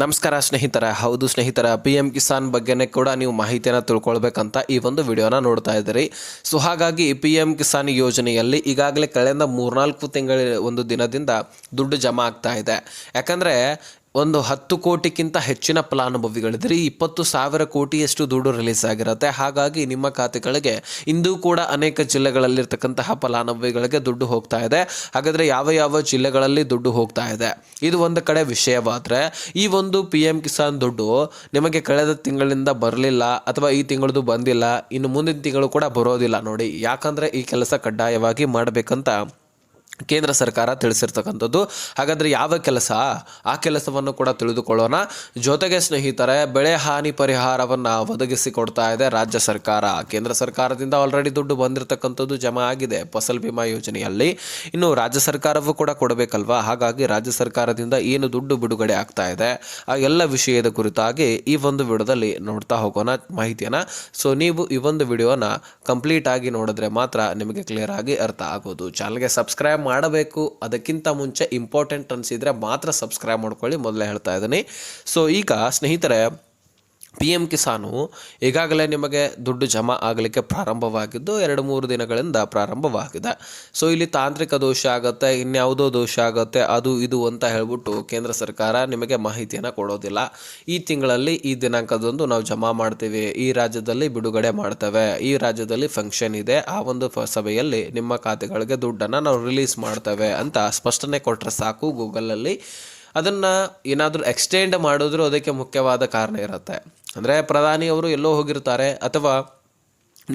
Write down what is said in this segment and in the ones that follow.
ನಮಸ್ಕಾರ ಸ್ನೇಹಿತರೆ. ಹೌದು ಸ್ನೇಹಿತರ, ಪಿ ಎಂ ಕಿಸಾನ್ ಬಗ್ಗೆನೇ ಕೂಡ ನೀವು ಮಾಹಿತಿಯನ್ನು ತಿಳ್ಕೊಳ್ಬೇಕಂತ ಈ ಒಂದು ವಿಡಿಯೋನ ನೋಡ್ತಾ ಇದ್ದೀರಿ. ಸೊ ಹಾಗಾಗಿ ಪಿ ಎಂ ಕಿಸಾನ್ ಯೋಜನೆಯಲ್ಲಿ ಈಗಾಗಲೇ ಕಳೆದ 3-4 ತಿಂಗಳ ಒಂದು ದಿನದಿಂದ ದುಡ್ಡು ಜಮಾ ಆಗ್ತಾ ಇದೆ. ಯಾಕಂದರೆ ಒಂದು 10 ಕೋಟಿಗಿಂತ ಹೆಚ್ಚಿನ ಫಲಾನುಭವಿಗಳಿದ್ರಿ, 20,000 ಕೋಟಿಯಷ್ಟು ದುಡ್ಡು ರಿಲೀಸ್ ಆಗಿರುತ್ತೆ. ಹಾಗಾಗಿ ನಿಮ್ಮ ಖಾತೆಗಳಿಗೆ ಇಂದು ಕೂಡ ಅನೇಕ ಜಿಲ್ಲೆಗಳಲ್ಲಿರ್ತಕ್ಕಂತಹ ಫಲಾನುಭವಿಗಳಿಗೆ ದುಡ್ಡು ಹೋಗ್ತಾ ಇದೆ. ಹಾಗಾದರೆ ಯಾವ ಯಾವ ಜಿಲ್ಲೆಗಳಲ್ಲಿ ದುಡ್ಡು ಹೋಗ್ತಾ ಇದೆ, ಇದು ಒಂದು ಕಡೆ ವಿಷಯವಾದರೆ, ಈ ಒಂದು ಪಿ ಎಂ ಕಿಸಾನ್ ದುಡ್ಡು ನಿಮಗೆ ಕಳೆದ ತಿಂಗಳಿಂದ ಬರಲಿಲ್ಲ ಅಥವಾ ಈ ತಿಂಗಳದು ಬಂದಿಲ್ಲ, ಇನ್ನು ಮುಂದಿನ ತಿಂಗಳು ಕೂಡ ಬರೋದಿಲ್ಲ ನೋಡಿ. ಯಾಕಂದರೆ ಈ ಕೆಲಸ ಕಡ್ಡಾಯವಾಗಿ ಮಾಡಬೇಕಂತ ಕೇಂದ್ರ ಸರ್ಕಾರ ತಿಳಿಸಿರ್ತಕ್ಕಂಥದ್ದು. ಹಾಗಾದರೆ ಯಾವ ಕೆಲಸ, ಆ ಕೆಲಸವನ್ನು ಕೂಡ ತಿಳಿದುಕೊಳ್ಳೋಣ. ಜೊತೆಗೆ ಸ್ನೇಹಿತರೆ, ಬೆಳೆ ಹಾನಿ ಪರಿಹಾರವನ್ನು ಒದಗಿಸಿಕೊಡ್ತಾ ಇದೆ ರಾಜ್ಯ ಸರ್ಕಾರ. ಕೇಂದ್ರ ಸರ್ಕಾರದಿಂದ ಆಲ್ರೆಡಿ ದುಡ್ಡು ಬಂದಿರತಕ್ಕಂಥದ್ದು ಜಮಾ ಆಗಿದೆ ಫಸಲ್ ಬಿಮಾ ಯೋಜನೆಯಲ್ಲಿ. ಇನ್ನು ರಾಜ್ಯ ಸರ್ಕಾರವೂ ಕೂಡ ಕೊಡಬೇಕಲ್ವಾ. ಹಾಗಾಗಿ ರಾಜ್ಯ ಸರ್ಕಾರದಿಂದ ಏನು ದುಡ್ಡು ಬಿಡುಗಡೆ ಆಗ್ತಾ ಇದೆ ಆ ಎಲ್ಲ ವಿಷಯದ ಕುರಿತಾಗಿ ಈ ಒಂದು ವಿಡಿಯೋದಲ್ಲಿ ನೋಡ್ತಾ ಹೋಗೋಣ ಮಾಹಿತಿಯನ್ನು. ಸೊ ನೀವು ಈ ಒಂದು ವಿಡಿಯೋನ ಕಂಪ್ಲೀಟ್ ಆಗಿ ನೋಡಿದ್ರೆ ಮಾತ್ರ ನಿಮಗೆ ಕ್ಲಿಯರ್ ಆಗಿ ಅರ್ಥ ಆಗೋದು. ಚಾನಲ್ಗೆ ಸಬ್ಸ್ಕ್ರೈಬ್ ಮಾಡಬೇಕು. ಅದಕ್ಕಿಂತ ಮುಂಚೆ ಇಂಪಾರ್ಟೆಂಟ್ ಅನಿಸಿದರೆ ಮಾತ್ರ ಸಬ್ಸ್ಕ್ರೈಬ್ ಮಾಡ್ಕೊಳ್ಳಿ, ಮೊದಲೇ ಹೇಳ್ತಾ ಇದ್ದೀನಿ. ಸೊ ಈಗ ಸ್ನೇಹಿತರೆ, ಪಿ ಎಂ ಕಿಸಾನು ಈಗಾಗಲೇ ನಿಮಗೆ ದುಡ್ಡು ಜಮಾ ಆಗಲಿಕ್ಕೆ ಪ್ರಾರಂಭವಾಗಿದ್ದು 2-3 ದಿನಗಳಿಂದ ಪ್ರಾರಂಭವಾಗಿದೆ. ಸೊ ಇಲ್ಲಿ ತಾಂತ್ರಿಕ ದೋಷ ಆಗುತ್ತೆ, ಇನ್ಯಾವುದೋ ದೋಷ ಆಗುತ್ತೆ, ಅದು ಇದು ಅಂತ ಹೇಳ್ಬಿಟ್ಟು ಕೇಂದ್ರ ಸರ್ಕಾರ ನಿಮಗೆ ಮಾಹಿತಿಯನ್ನು ಕೊಡೋದಿಲ್ಲ. ಈ ತಿಂಗಳಲ್ಲಿ ಈ ದಿನಾಂಕದಂದು ನಾವು ಜಮಾ ಮಾಡ್ತೀವಿ, ಈ ರಾಜ್ಯದಲ್ಲಿ ಬಿಡುಗಡೆ ಮಾಡ್ತೇವೆ, ಈ ರಾಜ್ಯದಲ್ಲಿ ಫಂಕ್ಷನ್ ಇದೆ, ಆ ಒಂದು ಸಭೆಯಲ್ಲಿ ನಿಮ್ಮ ಖಾತೆಗಳಿಗೆ ದುಡ್ಡನ್ನು ನಾವು ರಿಲೀಸ್ ಮಾಡ್ತೇವೆ ಅಂತ ಸ್ಪಷ್ಟನೆ ಕೊಟ್ಟರೆ ಸಾಕು. ಗೂಗಲಲ್ಲಿ ಅದನ್ನು ಏನಾದರೂ ಎಕ್ಸ್ಟೆಂಡ್ ಮಾಡಿದ್ರೂ ಅದಕ್ಕೆ ಮುಖ್ಯವಾದ ಕಾರಣ ಇರುತ್ತೆ. ಅಂದರೆ ಪ್ರಧಾನಿಯವರು ಎಲ್ಲೋ ಹೋಗಿರ್ತಾರೆ ಅಥವಾ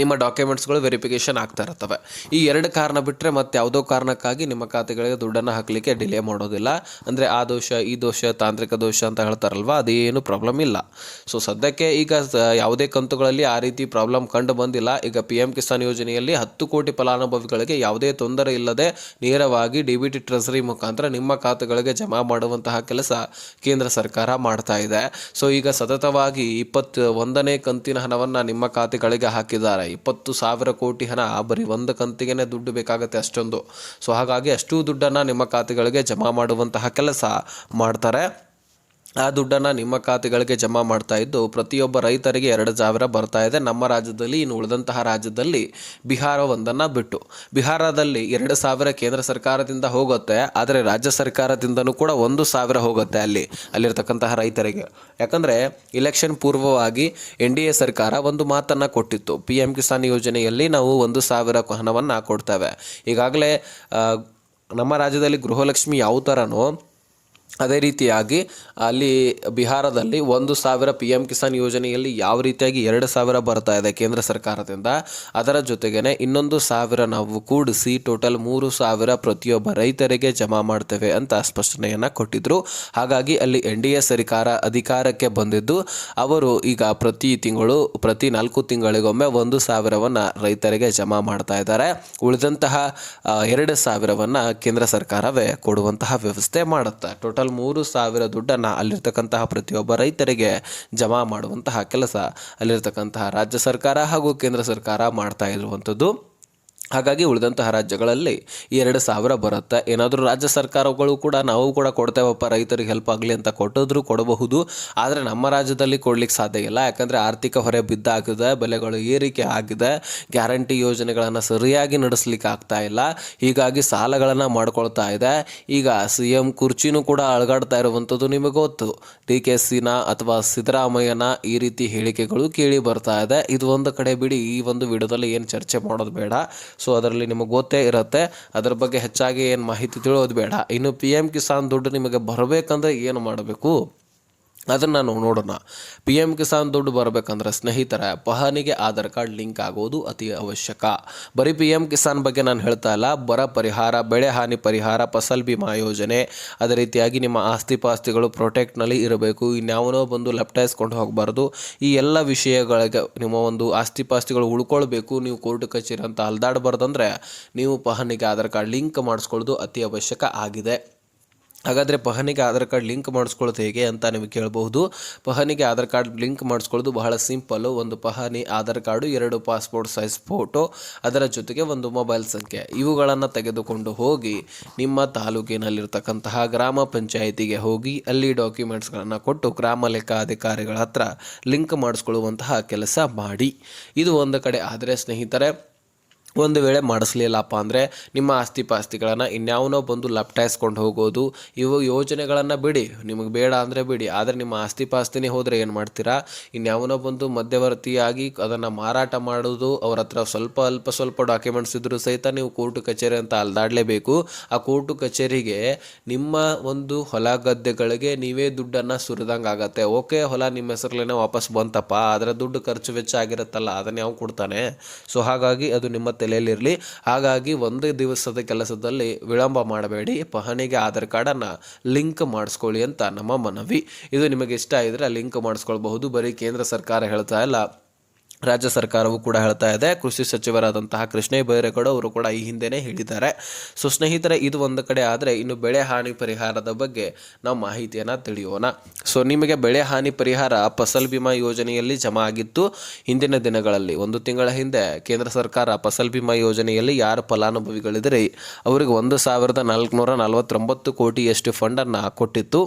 ನಿಮ್ಮ ಡಾಕ್ಯುಮೆಂಟ್ಸ್ಗಳು ವೆರಿಫಿಕೇಷನ್ ಆಗ್ತಾ ಇರ್ತವೆ. ಈ 2 ಕಾರಣ ಬಿಟ್ಟರೆ ಮತ್ತೆ ಯಾವುದೋ ಕಾರಣಕ್ಕಾಗಿ ನಿಮ್ಮ ಖಾತೆಗಳಿಗೆ ದುಡ್ಡನ್ನು ಹಾಕಲಿಕ್ಕೆ ಡಿಲೇ ಮಾಡೋದಿಲ್ಲ. ಅಂದರೆ ಆ ದೋಷ, ಈ ದೋಷ, ತಾಂತ್ರಿಕ ದೋಷ ಅಂತ ಹೇಳ್ತಾರಲ್ವ, ಅದೇನು ಪ್ರಾಬ್ಲಮ್ ಇಲ್ಲ. ಸೊ ಸದ್ಯಕ್ಕೆ ಈಗ ಯಾವುದೇ ಕಂತುಗಳಲ್ಲಿ ಆ ರೀತಿ ಪ್ರಾಬ್ಲಮ್ ಕಂಡು ಬಂದಿಲ್ಲ. ಈಗ ಪಿ ಎಂ ಕಿಸಾನ್ ಯೋಜನೆಯಲ್ಲಿ 10 ಕೋಟಿ ಫಲಾನುಭವಿಗಳಿಗೆ ಯಾವುದೇ ತೊಂದರೆ ಇಲ್ಲದೆ ನೇರವಾಗಿ DBT ಟ್ರೆಸರಿ ಮುಖಾಂತರ ನಿಮ್ಮ ಖಾತೆಗಳಿಗೆ ಜಮಾ ಮಾಡುವಂತಹ ಕೆಲಸ ಕೇಂದ್ರ ಸರ್ಕಾರ ಮಾಡ್ತಾ ಇದೆ. ಸೊ ಈಗ ಸತತವಾಗಿ 21ನೇ ಕಂತಿನ ಹಣವನ್ನು ನಿಮ್ಮ ಖಾತೆಗಳಿಗೆ ಹಾಕಿದ್ದಾರೆ. 20,000 ಕೋಟಿ ಹಣ ಬರೀ ಒಂದು ಕಂತಿಗೆ ದುಡ್ಡು ಬೇಕಾಗುತ್ತೆ ಅಷ್ಟೊಂದು. ಸೊ ಹಾಗಾಗಿ ಅಷ್ಟು ದುಡ್ಡನ್ನು ನಿಮ್ಮ ಖಾತೆಗಳಿಗೆ ಜಮಾ ಮಾಡುವಂತಹ ಕೆಲಸ ಮಾಡ್ತಾರೆ. ಆ ದುಡ್ಡನ್ನು ನಿಮ್ಮ ಖಾತೆಗಳಿಗೆ ಜಮಾ ಮಾಡ್ತಾ ಇದ್ದು ಪ್ರತಿಯೊಬ್ಬ ರೈತರಿಗೆ 2,000 ಬರ್ತಾ ಇದೆ ನಮ್ಮ ರಾಜ್ಯದಲ್ಲಿ. ಇನ್ನು ಉಳಿದಂತಹ ರಾಜ್ಯದಲ್ಲಿ ಬಿಹಾರ ಒಂದನ್ನು ಬಿಟ್ಟು, ಬಿಹಾರದಲ್ಲಿ 2,000 ಕೇಂದ್ರ ಸರ್ಕಾರದಿಂದ ಹೋಗುತ್ತೆ, ಆದರೆ ರಾಜ್ಯ ಸರ್ಕಾರದಿಂದನೂ ಕೂಡ 1,000 ಹೋಗುತ್ತೆ ಅಲ್ಲಿರ್ತಕ್ಕಂತಹ ರೈತರಿಗೆ. ಯಾಕಂದರೆ ಇಲೆಕ್ಷನ್ ಪೂರ್ವವಾಗಿ NDA ಸರ್ಕಾರ ಒಂದು ಮಾತನ್ನು ಕೊಟ್ಟಿತ್ತು, ಪಿ ಎಂ ಕಿಸಾನ್ ಯೋಜನೆಯಲ್ಲಿ ನಾವು 1,000 ಹಣವನ್ನು ಕೊಡ್ತೇವೆ. ಈಗಾಗಲೇ ನಮ್ಮ ರಾಜ್ಯದಲ್ಲಿ ಗೃಹಲಕ್ಷ್ಮಿ ಯಾವ ಥರನೋ ಅದೇ ರೀತಿಯಾಗಿ ಅಲ್ಲಿ ಬಿಹಾರದಲ್ಲಿ 1,000 ಪಿ ಎಂ ಕಿಸಾನ್ ಯೋಜನೆಯಲ್ಲಿ ಯಾವ ರೀತಿಯಾಗಿ 2,000 ಬರ್ತಾ ಇದೆ ಕೇಂದ್ರ ಸರ್ಕಾರದಿಂದ, ಅದರ ಜೊತೆಗೇ ಇನ್ನೊಂದು 1,000 ನಾವು ಕೂಡಿಸಿ ಟೋಟಲ್ 3,000 ಪ್ರತಿಯೊಬ್ಬ ರೈತರಿಗೆ ಜಮಾ ಮಾಡ್ತೇವೆ ಅಂತ ಸ್ಪಷ್ಟನೆಯನ್ನು ಕೊಟ್ಟಿದ್ದರು. ಹಾಗಾಗಿ ಅಲ್ಲಿ NDA ಸರ್ಕಾರ ಅಧಿಕಾರಕ್ಕೆ ಬಂದಿದ್ದು ಅವರು ಈಗ ಪ್ರತಿ 4 ತಿಂಗಳಿಗೊಮ್ಮೆ 1,000ವನ್ನು ರೈತರಿಗೆ ಜಮಾ ಮಾಡ್ತಾ ಇದ್ದಾರೆ. ಉಳಿದಂತಹ 2,000ವನ್ನು ಕೇಂದ್ರ ಸರ್ಕಾರವೇ ಕೊಡುವಂತಹ ವ್ಯವಸ್ಥೆ ಮಾಡುತ್ತೆ. ಟೋಟಲ್ 3,000 ದುಡ್ಡನ್ನು ಅಲ್ಲಿರ್ತಕ್ಕಂತಹ ಪ್ರತಿಯೊಬ್ಬ ರೈತರಿಗೆ ಜಮಾ ಮಾಡುವಂತಹ ಕೆಲಸ ಅಲ್ಲಿರ್ತಕ್ಕಂತಹ ರಾಜ್ಯ ಸರ್ಕಾರ ಹಾಗೂ ಕೇಂದ್ರ ಸರ್ಕಾರ ಮಾಡ್ತಾ ಇರುವಂಥದ್ದು. ಹಾಗಾಗಿ ಉಳಿದಂತಹ ರಾಜ್ಯಗಳಲ್ಲಿ 2,000 ಬರುತ್ತೆ. ಏನಾದರೂ ರಾಜ್ಯ ಸರ್ಕಾರಗಳು ಕೂಡ ನಾವು ಕೂಡ ಕೊಡ್ತೇವಪ್ಪ ರೈತರಿಗೆ ಹೆಲ್ಪ್ ಆಗಲಿ ಅಂತ ಕೊಟ್ಟಿದ್ರು ಕೊಡಬಹುದು, ಆದರೆ ನಮ್ಮ ರಾಜ್ಯದಲ್ಲಿ ಕೊಡ್ಲಿಕ್ಕೆ ಸಾಧ್ಯ ಇಲ್ಲ. ಯಾಕಂದರೆ ಆರ್ಥಿಕ ಹೊರೆ ಬಿದ್ದಾಗಿದೆ, ಬೆಲೆಗಳು ಏರಿಕೆ ಆಗಿದೆ, ಗ್ಯಾರಂಟಿ ಯೋಜನೆಗಳನ್ನು ಸರಿಯಾಗಿ ನಡೆಸಲಿಕ್ಕೆ ಆಗ್ತಾ ಇಲ್ಲ. ಹೀಗಾಗಿ ಸಾಲಗಳನ್ನು ಮಾಡ್ಕೊಳ್ತಾ ಇದೆ. ಈಗ CM ಕುರ್ಚಿನೂ ಕೂಡ ಅಳಗಾಡ್ತಾ ಇರುವಂಥದ್ದು ನಿಮಗೆ ಗೊತ್ತು. DKCನ ಅಥವಾ ಸಿದ್ದರಾಮಯ್ಯನ ಈ ರೀತಿ ಹೇಳಿಕೆಗಳು ಕೇಳಿ ಬರ್ತಾ ಇದೆ. ಇದು ಒಂದು ಕಡೆ ಬಿಡಿ, ಈ ಒಂದು ವಿಡಿಯೋದಲ್ಲಿ ಏನು ಚರ್ಚೆ ಮಾಡೋದು ಬೇಡ. ಸೊ ಅದರಲ್ಲಿ ನಿಮಗೆ ಗೊತ್ತೇ ಇರುತ್ತೆ, ಅದರ ಬಗ್ಗೆ ಹೆಚ್ಚಾಗಿ ಏನು ಮಾಹಿತಿ ತಿಳಿಯೋದು ಬೇಡ. ಇನ್ನು ಪಿ ಎಂ ಕಿಸಾನ್ ದುಡ್ಡು ನಿಮಗೆ ಬರಬೇಕಂದ್ರೆ ಏನು ಮಾಡಬೇಕು ಅದನ್ನು ನಾವು ನೋಡೋಣ. ಪಿ ಎಂ ಕಿಸಾನ್ ದುಡ್ಡು ಬರಬೇಕಂದ್ರೆ ಸ್ನೇಹಿತರೆ, ಪಹಣಿಗೆ ಆಧಾರ್ ಕಾರ್ಡ್ ಲಿಂಕ್ ಆಗೋದು ಅತಿ ಅವಶ್ಯಕ. ಬರೀ ಪಿ ಎಂ ಕಿಸಾನ್ ಬಗ್ಗೆ ನಾನು ಹೇಳ್ತಾ ಇಲ್ಲ, ಬರ ಪರಿಹಾರ, ಬೆಳೆ ಹಾನಿ ಪರಿಹಾರ, ಫಸಲ್ ಬಿಮಾ ಯೋಜನೆ, ಅದೇ ರೀತಿಯಾಗಿ ನಿಮ್ಮ ಆಸ್ತಿ ಪಾಸ್ತಿಗಳು ಪ್ರೊಟೆಕ್ಟ್ನಲ್ಲಿ ಇರಬೇಕು. ಇನ್ಯಾವನೋ ಬಂದು ಲಪ್ಟಾಯಿಸ್ಕೊಂಡು ಹೋಗಬಾರ್ದು. ಈ ಎಲ್ಲ ವಿಷಯಗಳಿಗೆ ನಿಮ್ಮ ಒಂದು ಆಸ್ತಿ ಪಾಸ್ತಿಗಳು ಉಳ್ಕೊಳ್ಬೇಕು. ನೀವು ಕೋರ್ಟ್ ಕಚೇರಿ ಅಂತ ಅಲ್ದಾಡಬಾರ್ದಂದ್ರೆ ನೀವು ಪಹಣಿಗೆ ಆಧಾರ್ ಕಾರ್ಡ್ ಲಿಂಕ್ ಮಾಡಿಸ್ಕೊಳ್ಳೋದು ಅತಿ ಅವಶ್ಯಕ ಆಗಿದೆ. ಹಾಗಾದರೆ ಪಹಣಿಗೆ ಆಧಾರ್ ಕಾರ್ಡ್ ಲಿಂಕ್ ಮಾಡಿಸ್ಕೊಳ್ಳೋದು ಹೇಗೆ ಅಂತ ನೀವು ಕೇಳಬಹುದು. ಪಹಣಿಗೆ ಆಧಾರ್ ಕಾರ್ಡ್ ಲಿಂಕ್ ಮಾಡಿಸ್ಕೊಳ್ಳೋದು ಬಹಳ ಸಿಂಪಲ್ಲು. ಒಂದು ಪಹಣಿ Aadhaar card, 2 passport size photo, ಅದರ ಜೊತೆಗೆ ಒಂದು ಮೊಬೈಲ್ ಸಂಖ್ಯೆ, ಇವುಗಳನ್ನು ತೆಗೆದುಕೊಂಡು ಹೋಗಿ ನಿಮ್ಮ ತಾಲೂಕಿನಲ್ಲಿರ್ತಕ್ಕಂತಹ ಗ್ರಾಮ ಪಂಚಾಯಿತಿಗೆ ಹೋಗಿ ಅಲ್ಲಿ ಡಾಕ್ಯುಮೆಂಟ್ಸ್ಗಳನ್ನು ಕೊಟ್ಟು ಗ್ರಾಮ ಲೆಕ್ಕಾಧಿಕಾರಿಗಳ ಹತ್ರ ಲಿಂಕ್ ಮಾಡಿಸ್ಕೊಳ್ಳುವಂತಹ ಕೆಲಸ ಮಾಡಿ. ಇದು ಒಂದು ಕಡೆ. ಆದರೆ ಸ್ನೇಹಿತರೆ, ಒಂದು ವೇಳೆ ಮಾಡಿಸ್ಲಿಲ್ಲಪ್ಪ ಅಂದರೆ ನಿಮ್ಮ ಆಸ್ತಿ ಪಾಸ್ತಿಗಳನ್ನು ಇನ್ಯಾವನೋ ಬಂದು ಲಪ್ಟಾಯಿಸ್ಕೊಂಡು ಹೋಗೋದು, ಇವು ಯೋಜನೆಗಳನ್ನು ಬಿಡಿ, ನಿಮಗೆ ಬೇಡ ಅಂದರೆ ಬಿಡಿ. ಆದರೆ ನಿಮ್ಮ ಆಸ್ತಿ ಪಾಸ್ತಿನೇ ಹೋದರೆ ಏನು ಮಾಡ್ತೀರಾ? ಇನ್ಯಾವನೋ ಬಂದು ಮಧ್ಯವರ್ತಿಯಾಗಿ ಅದನ್ನು ಮಾರಾಟ ಮಾಡೋದು. ಅವ್ರ ಹತ್ರ ಸ್ವಲ್ಪ ಡಾಕ್ಯುಮೆಂಟ್ಸ್ ಇದ್ದರೂ ಸಹಿತ ನೀವು ಕೋರ್ಟು ಕಚೇರಿ ಅಂತ ಅಲ್ದಾಡಲೇಬೇಕು. ಆ ಕೋರ್ಟು ಕಚೇರಿಗೆ ನಿಮ್ಮ ಒಂದು ಹೊಲ ಗದ್ದೆಗಳಿಗೆ ನೀವೇ ದುಡ್ಡನ್ನು ಸುರಿದಂಗೆ ಆಗತ್ತೆ. ಓಕೆ, ಹೊಲ ನಿಮ್ಮ ಹೆಸರಲ್ಲೇ ವಾಪಸ್ ಬಂತಪ್ಪ, ಅದರ ದುಡ್ಡು ಖರ್ಚು ವೆಚ್ಚ ಆಗಿರುತ್ತಲ್ಲ, ಅದನ್ನು ಯಾವ ಕೊಡ್ತಾನೆ? ಸೊ ಹಾಗಾಗಿ ಅದು ನಿಮ್ಮ ತಲೆಯಲ್ಲಿರಲಿ. ಹಾಗಾಗಿ ಒಂದು ದಿವಸದ ಕೆಲಸದಲ್ಲಿ ವಿಳಂಬ ಮಾಡಬೇಡಿ. ಪಹಣಿಗೆ ಆಧಾರ್ ಕಾರ್ಡನ್ನು ಲಿಂಕ್ ಮಾಡಿಸ್ಕೊಳ್ಳಿ ಅಂತ ನಮ್ಮ ಮನವಿ. ಇದು ನಿಮಗೆ ಇಷ್ಟ ಆಗಿದ್ರೆ ಲಿಂಕ್ ಮಾಡಿಸ್ಕೊಳ್ಬಹುದು. ಬರೀ ಕೇಂದ್ರ ಸರ್ಕಾರ ಹೇಳ್ತಾ ಇಲ್ಲ, ರಾಜ್ಯ ಸರ್ಕಾರವು ಕೂಡ ಹೇಳ್ತಾ ಇದೆ. ಕೃಷಿ ಸಚಿವರಾದಂತಹ ಕೃಷ್ಣಯ್ಯ ಬೈರೇಗೌಡ ಅವರು ಕೂಡ ಈ ಹಿಂದೆನೇ ಹೇಳಿದ್ದಾರೆ. ಸೊ ಸ್ನೇಹಿತರೆ, ಇದು ಒಂದು ಕಡೆ. ಆದರೆ ಇನ್ನು ಬೆಳೆ ಹಾನಿ ಪರಿಹಾರದ ಬಗ್ಗೆ ನಾವು ಮಾಹಿತಿಯನ್ನು ತಿಳಿಯೋಣ. ಸೊ ನಿಮಗೆ ಬೆಳೆ ಹಾನಿ ಪರಿಹಾರ ಫಸಲ್ ಬಿಮಾ ಯೋಜನೆಯಲ್ಲಿ ಜಮಾ ಆಗಿತ್ತು. ಹಿಂದಿನ ದಿನಗಳಲ್ಲಿ 1 ತಿಂಗಳ ಹಿಂದೆ ಕೇಂದ್ರ ಸರ್ಕಾರ ಫಸಲ್ ಬಿಮಾ ಯೋಜನೆಯಲ್ಲಿ ಯಾರು ಫಲಾನುಭವಿಗಳಿದ್ದರೆ ಅವರಿಗೆ 1,449 ಕೋಟಿಯಷ್ಟು ಫಂಡನ್ನು ಕೊಟ್ಟಿತ್ತು.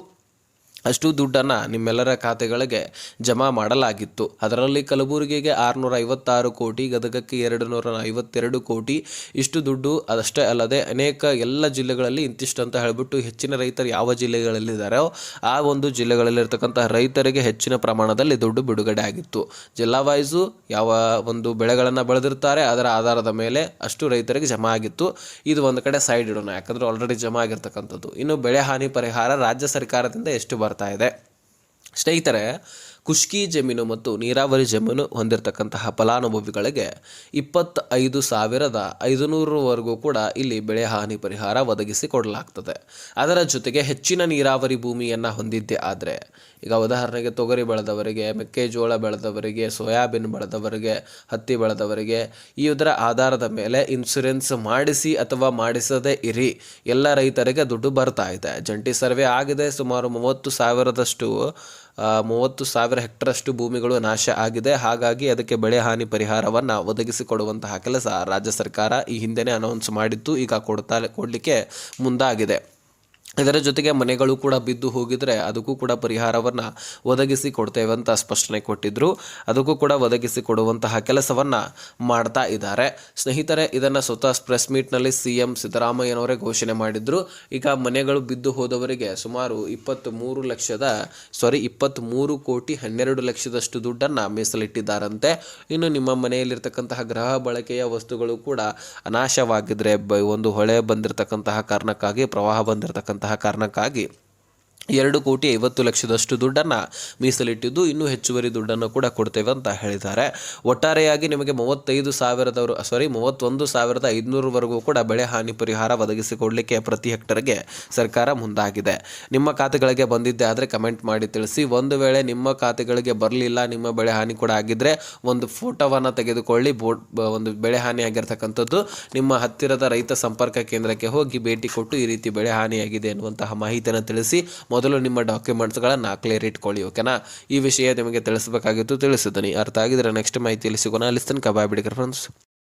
ಅಷ್ಟು ದುಡ್ಡನ್ನು ನಿಮ್ಮೆಲ್ಲರ ಖಾತೆಗಳಿಗೆ ಜಮಾ ಮಾಡಲಾಗಿತ್ತು. ಅದರಲ್ಲಿ ಕಲಬುರಗಿಗೆ 656 ಕೋಟಿ, ಗದಗಕ್ಕೆ 252 ಕೋಟಿ, ಇಷ್ಟು ದುಡ್ಡು. ಅದಷ್ಟೇ ಅಲ್ಲದೆ ಅನೇಕ ಎಲ್ಲ ಜಿಲ್ಲೆಗಳಲ್ಲಿ ಇಂತಿಷ್ಟು ಅಂತ ಹೇಳಿಬಿಟ್ಟು ಹೆಚ್ಚಿನ ರೈತರು ಯಾವ ಜಿಲ್ಲೆಗಳಲ್ಲಿದ್ದಾರೋ ಆ ಒಂದು ಜಿಲ್ಲೆಗಳಲ್ಲಿರ್ತಕ್ಕಂಥ ರೈತರಿಗೆ ಹೆಚ್ಚಿನ ಪ್ರಮಾಣದಲ್ಲಿ ದುಡ್ಡು ಬಿಡುಗಡೆ ಆಗಿತ್ತು. ಜಿಲ್ಲಾ ವೈಸು ಯಾವ ಒಂದು ಬೆಳೆಗಳನ್ನು ಬೆಳೆದಿರ್ತಾರೆ ಅದರ ಆಧಾರದ ಮೇಲೆ ಅಷ್ಟು ರೈತರಿಗೆ ಜಮಾ ಆಗಿತ್ತು. ಇದು ಒಂದು ಕಡೆ ಸೈಡ್ ಇಡೋಣ, ಯಾಕಂದರೆ ಆಲ್ರೆಡಿ ಜಮಾ ಆಗಿರ್ತಕ್ಕಂಥದ್ದು. ಇನ್ನು ಬೆಳೆ ಹಾನಿ ಪರಿಹಾರ ರಾಜ್ಯ ಸರ್ಕಾರದಿಂದ ಎಷ್ಟು ಬರ್ತಾ ಇದೆ ಸ್ನೇಹಿತರೆ? ಖುಷ್ಕಿ ಜಮೀನು ಮತ್ತು ನೀರಾವರಿ ಜಮೀನು ಹೊಂದಿರತಕ್ಕಂತಹ ಫಲಾನುಭವಿಗಳಿಗೆ 25,500ವರೆಗೂ ಕೂಡ ಇಲ್ಲಿ ಬೆಳೆ ಹಾನಿ ಪರಿಹಾರ ಒದಗಿಸಿ ಕೊಡಲಾಗ್ತದೆ. ಅದರ ಜೊತೆಗೆ ಹೆಚ್ಚಿನ ನೀರಾವರಿ ಭೂಮಿಯನ್ನು ಹೊಂದಿದ್ದೇ ಆದರೆ, ಈಗ ಉದಾಹರಣೆಗೆ ತೊಗರಿ ಬೆಳೆದವರಿಗೆ, ಮೆಕ್ಕೆಜೋಳ ಬೆಳೆದವರಿಗೆ, ಸೋಯಾಬೀನ್ ಬೆಳೆದವರಿಗೆ, ಹತ್ತಿ ಬೆಳೆದವರಿಗೆ ಇದರ ಆಧಾರದ ಮೇಲೆ ಇನ್ಶೂರೆನ್ಸ್ ಮಾಡಿಸಿ ಅಥವಾ ಮಾಡಿಸದೇ ಇರಿ, ಎಲ್ಲ ರೈತರಿಗೆ ದುಡ್ಡು ಬರ್ತಾ ಇದೆ. ಜಂಟಿ ಸರ್ವೆ ಆಗಿದೆ. ಸುಮಾರು 30,000 ಹೆಕ್ಟರಷ್ಟು ಭೂಮಿಗಳು ನಾಶ ಆಗಿದೆ. ಹಾಗಾಗಿ ಅದಕ್ಕೆ ಬೆಳೆ ಹಾನಿ ಪರಿಹಾರವನ್ನು ಒದಗಿಸಿಕೊಡುವಂತಹ ಕೆಲಸ ರಾಜ್ಯ ಸರ್ಕಾರ ಈ ಹಿಂದೆನೇ ಅನೌನ್ಸ್ ಮಾಡಿತ್ತು. ಈಗ ಕೊಡಲಿಕ್ಕೆ ಮುಂದಾಗಿದೆ. ಇದರ ಜೊತೆಗೆ ಮನೆಗಳು ಕೂಡ ಬಿದ್ದು ಹೋಗಿದ್ರೆ ಅದಕ್ಕೂ ಕೂಡ ಪರಿಹಾರವನ್ನು ಒದಗಿಸಿ ಕೊಡ್ತೇವೆ ಅಂತ ಸ್ಪಷ್ಟನೆ ಕೊಟ್ಟಿದ್ದರು. ಅದಕ್ಕೂ ಕೂಡ ಒದಗಿಸಿ ಕೊಡುವಂತಹ ಕೆಲಸವನ್ನು ಮಾಡ್ತಾ ಇದ್ದಾರೆ. ಸ್ನೇಹಿತರೆ, ಇದನ್ನು ಸ್ವತಃ ಪ್ರೆಸ್ ಮೀಟ್ನಲ್ಲಿ CM ಸಿದ್ದರಾಮಯ್ಯನವರೇ ಘೋಷಣೆ ಮಾಡಿದ್ರು. ಈಗ ಮನೆಗಳು ಬಿದ್ದು ಹೋದವರಿಗೆ ಸುಮಾರು 23 ಕೋಟಿ 12 ಲಕ್ಷದಷ್ಟು ದುಡ್ಡನ್ನು ಮೀಸಲಿಟ್ಟಿದ್ದಾರಂತೆ. ಇನ್ನು ನಿಮ್ಮ ಮನೆಯಲ್ಲಿರ್ತಕ್ಕಂತಹ ಗೃಹ ಬಳಕೆಯ ವಸ್ತುಗಳು ಕೂಡ ಅನಾಶವಾಗಿದ್ದರೆ, ಒಂದು ಹೊಳೆ ಬಂದಿರತಕ್ಕಂತಹ ಕಾರಣಕ್ಕಾಗಿ, ಪ್ರವಾಹ ಬಂದಿರತಕ್ಕಂತಹ ಕಾರಣಕ್ಕಾಗಿ 2,50 ಲಕ್ಷದಷ್ಟು ದುಡ್ಡನ್ನು ಮೀಸಲಿಟ್ಟಿದ್ದು, ಇನ್ನೂ ಹೆಚ್ಚುವರಿ ದುಡ್ಡನ್ನು ಕೂಡ ಕೊಡ್ತೇವೆ ಅಂತ ಹೇಳಿದ್ದಾರೆ. ಒಟ್ಟಾರೆಯಾಗಿ ನಿಮಗೆ 31,500ವರೆಗೂ ಕೂಡ ಬೆಳೆ ಹಾನಿ ಪರಿಹಾರ ಒದಗಿಸಿಕೊಡಲಿಕ್ಕೆ ಪ್ರತಿ ಹೆಕ್ಟರ್ಗೆ ಸರ್ಕಾರ ಮುಂದಾಗಿದೆ. ನಿಮ್ಮ ಖಾತೆಗಳಿಗೆ ಬಂದಿದ್ದೆ ಆದರೆ ಕಮೆಂಟ್ ಮಾಡಿ ತಿಳಿಸಿ. ಒಂದು ವೇಳೆ ನಿಮ್ಮ ಖಾತೆಗಳಿಗೆ ಬರಲಿಲ್ಲ, ನಿಮ್ಮ ಬೆಳೆ ಹಾನಿ ಕೂಡ ಆಗಿದ್ದರೆ ಒಂದು ಫೋಟೋವನ್ನು ತೆಗೆದುಕೊಳ್ಳಿ. ಒಂದು ಬೆಳೆ ಹಾನಿ ಆಗಿರ್ತಕ್ಕಂಥದ್ದು ನಿಮ್ಮ ಹತ್ತಿರದ ರೈತ ಸಂಪರ್ಕ ಕೇಂದ್ರಕ್ಕೆ ಹೋಗಿ ಭೇಟಿ ಕೊಟ್ಟು ಈ ರೀತಿ ಬೆಳೆ ಹಾನಿಯಾಗಿದೆ ಎನ್ನುವಂತಹ ಮಾಹಿತಿಯನ್ನು ತಿಳಿಸಿ. ಮೊದಲು ನಿಮ್ಮ ಡಾಕ್ಯುಮೆಂಟ್ಸ್ಗಳನ್ನು ಕ್ಲಿಯರ್ ಇಟ್ಕೊಳ್ಳಿ. ಓಕೆನಾ? ಈ ವಿಷಯ ನಿಮಗೆ ತಿಳಿಸಬೇಕಾಗಿತ್ತು, ತಿಳಿಸಿದ್ದೀನಿ. ಅರ್ಥ ಆಗಿದ್ರೆ ನೆಕ್ಸ್ಟ್ ಮಾಹಿತಿಯಲ್ಲಿ ಸಿಗೋಣ. ಅಲ್ಲಿ ತನಕ ಬಾಯ್ ಬಿಡಿ ಫ್ರೆಂಡ್ಸ್.